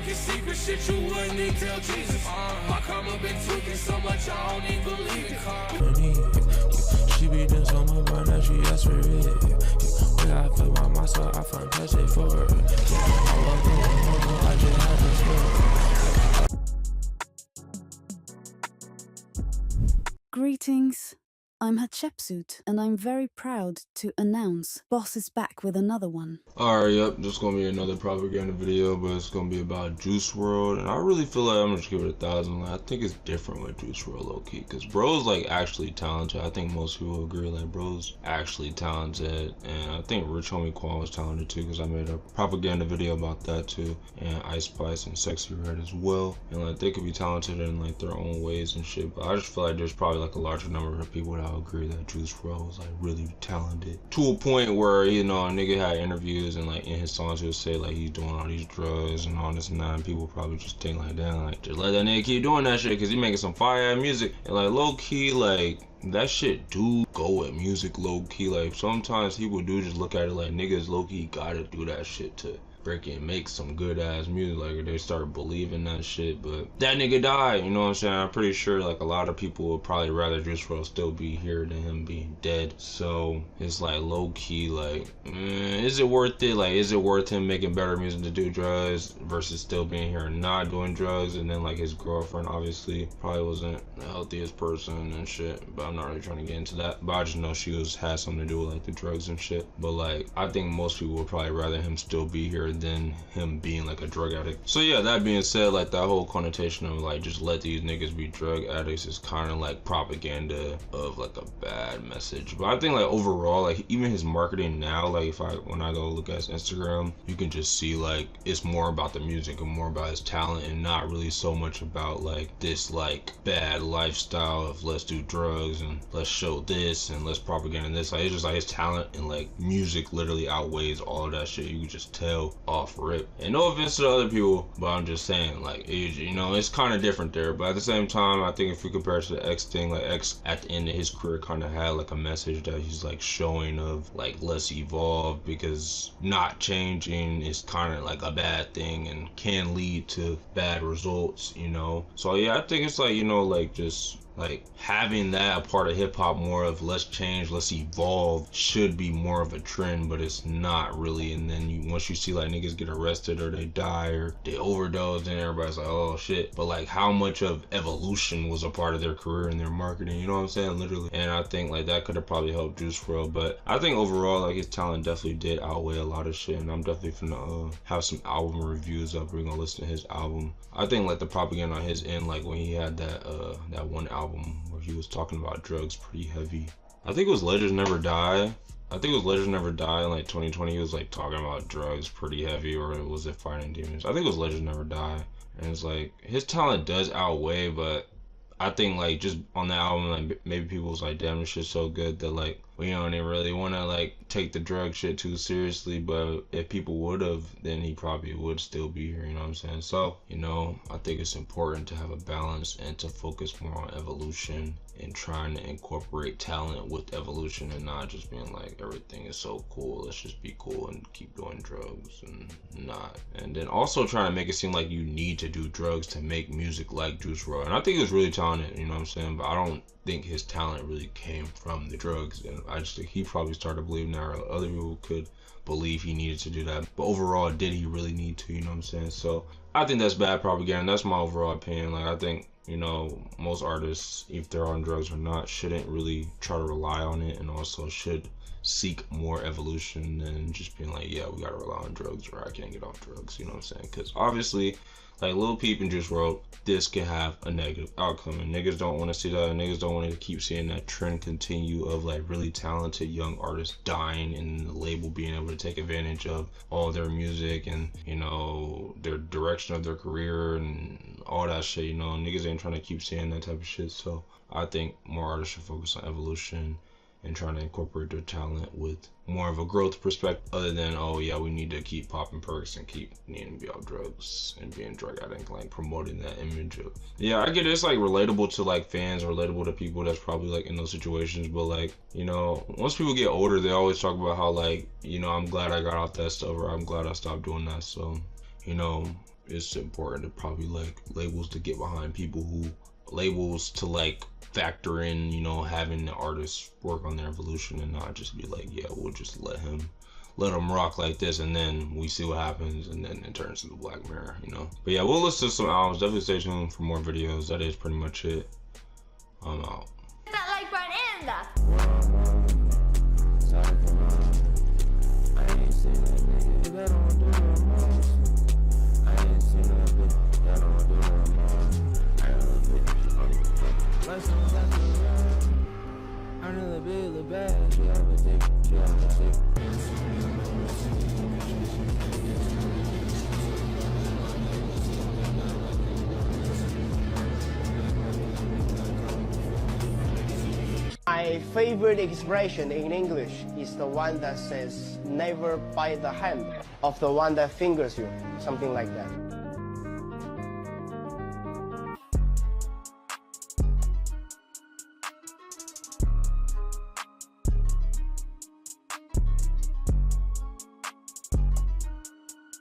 talking secret shit you wouldn't even tell Jesus. My karma been tweaking so much I don't even believe it. She be doing so much more that she asked for it. When I feel by myself, I find passion for her. I love her, I just had to swear. Greetings. I'm HATSHEPSUT, and I'm very proud to announce Boss is back with another one. Alright, yep, this is gonna be another propaganda video, but it's gonna be about JuiceWRLD, and I really feel like I'm gonna just give it 1,000. I think it's different with JuiceWRLD low-key, because bro's like actually talented. I think most people agree, like bro's actually talented, and I think Rich Homie Quan was talented too, because I made a propaganda video about that too, and Ice Spice and Sexy Red as well, and like they could be talented in like their own ways and shit, but I just feel like there's probably like a larger number of people that agree that JuiceWRLD was like really talented to a point where, you know, a nigga had interviews and like in his songs he'll say like he's doing all these drugs and all this and that, and people probably just think like, damn, like just let that nigga keep doing that shit because he making some fire music. And like low key, like that shit do go with music low key. Like sometimes people do just look at it like niggas low key gotta do that shit to freaking make some good ass music, like they start believing that shit. But that nigga died, you know what I'm saying? I'm pretty sure like a lot of people would probably rather JuiceWRLD still be here than him being dead. So it's like low key, like is it worth it? Like is it worth him making better music to do drugs versus still being here and not doing drugs? And then like his girlfriend obviously probably wasn't the healthiest person and shit, but I'm not really trying to get into that. But I just know she had something to do with like the drugs and shit. But like I think most people would probably rather him still be here than him being like a drug addict. So yeah, that being said, like that whole connotation of like just let these niggas be drug addicts is kind of like propaganda of like a bad message. But I think like overall, like even his marketing now, like when I go look at his Instagram, you can just see like it's more about the music and more about his talent and not really so much about like this like bad lifestyle of let's do drugs and let's show this and let's propaganda this. Like it's just like his talent and like music literally outweighs all of that shit. You can just tell off rip. And no offense to the other people, but I'm just saying like you know, it's kind of different there. But at the same time, I think if we compare it to the X thing, like X at the end of his career kind of had like a message that he's like showing of like let's evolve, because not changing is kind of like a bad thing and can lead to bad results, you know. So yeah, I think it's like, you know, like just like having that a part of hip-hop, more of let's change, let's evolve, should be more of a trend, but it's not really. And then once you see like niggas get arrested or they die or they overdose, then everybody's like, oh shit. But like how much of evolution was a part of their career and their marketing, you know what I'm saying, literally. And I think like that could have probably helped JuiceWRLD. But I think overall like his talent definitely did outweigh a lot of shit, and I'm definitely finna have some album reviews up. We're gonna listen to his album. I think like the propaganda on his end, like when he had that that one album where he was talking about drugs pretty heavy. I think it was Legends Never Die. I think it was Legends Never Die in like 2020. He was like talking about drugs pretty heavy, or was it Fighting Demons? I think it was Legends Never Die. And it's like his talent does outweigh, but I think like just on the album, like maybe people was like, damn, this shit's so good that like we don't even really want to like take the drug shit too seriously. But if people would have, then he probably would still be here, you know what I'm saying? So, you know, I think it's important to have a balance and to focus more on evolution and trying to incorporate talent with evolution, and not just being like everything is so cool, let's just be cool and keep doing drugs and not. And then also trying to make it seem like you need to do drugs to make music like JuiceWRLD. And I think he was really talented, you know what I'm saying, but I don't think his talent really came from the drugs. And I just think he probably started believing that, or other people could believe he needed to do that. But overall, did he really need to, you know what I'm saying? So I think that's bad propaganda. That's my overall opinion. Like I think, you know, most artists, if they're on drugs or not, shouldn't really try to rely on it, and also should seek more evolution than just being like, yeah, we gotta rely on drugs or I can't get off drugs, you know what I'm saying? Because obviously, like Lil Peep and JuiceWRLD, this can have a negative outcome, and niggas don't want to see that, and niggas don't want to keep seeing that trend continue of like really talented young artists dying and the label being able to take advantage of all their music and, you know, their direction of their career and all that shit, you know. Niggas ain't trying to keep seeing that type of shit. So I think more artists should focus on evolution and trying to incorporate their talent with more of a growth perspective, other than, oh yeah, we need to keep popping perks and keep needing to be off drugs and being drug addict, like promoting that image of, yeah, I get it, it's like relatable to like fans, relatable to people that's probably like in those situations. But like, you know, once people get older, they always talk about how like, you know, I'm glad I got off that stuff, or I'm glad I stopped doing that. So, you know, it's important to probably like labels to get behind people who labels to like factor in, you know, having the artists work on their evolution and not just be like, yeah, we'll just let him rock like this and then we see what happens and then it turns into Black Mirror, you know. But yeah, we'll listen to some albums. Definitely stay tuned for more videos. That is pretty much it. I'm out. That like button and that. I ain't seen that nigga that don't do no more. I ain't seen that bitch that don't do no more. I ain't a bitch. Lessons at the run. I'm in the big, the bad. She have a dick. She have a dick. My favorite expression in English is the one that says, never bite the hand of the one that fingers you, something like that.